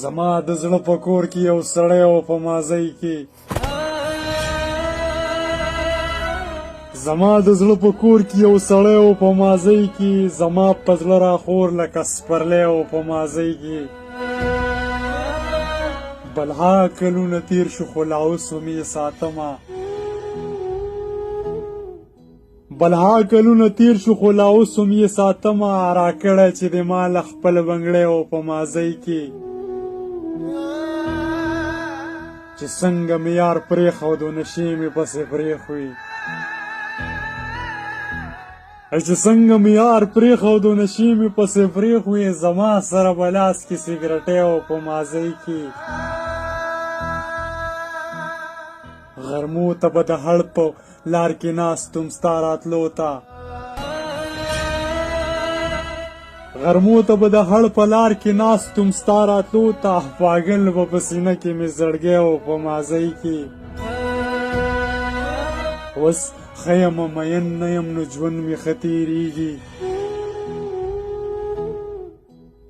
زما د زړه په کور کې یو سړی و په مازی کې زما د زړه په کور کې یو سړی و په مازی کې زما په زړه راخور لکه سپرلی و په مازی کې بلها کلونه تیر شو خو لا اوس مې ساتمه بلها کلونه تیر شو خو لا اوس مې ساتمه راکړه چې د ما له خپل بنګړی و په مازی کې چې څنګه مې یار پرېښودو نشې مې پسې پرېښوي چې څنګه مې یار پرېښودو نشې مې پسې پرېښوي زما سره به لاس کې سګرټی و په مازی کې غرمو ته به د هړ په لار کې ناستم ستا راتلو ته غرمو ته به د هړ په لار کې ناستم ستا راتلو ته پاگل به په سینه کې مې زړګی و په مازی کې اوس ښه یمه مین نه یم نو ژوند مې ښه تېرېږي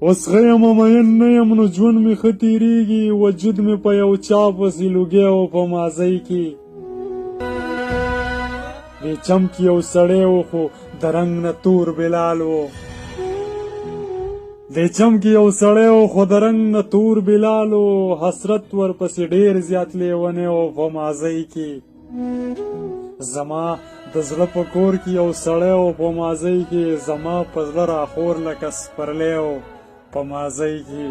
اوس ښه یمه مین نه یم نو ژوند مې ښه تېرېږي وجود مې په یو چا پسې لوګی و په مازی کې دې چم کې یو سړی و خو د رنګ نه تور بلال و دې چم کې یو سړی و خو د رنګ نه تور بلال و حسرت ورپسې ډېر زیات لیونی و په مازی کې زما د زړه په کور کې یو سړی و په مازی کې زما په زړه راخور لکه سپرلی و په مازی کې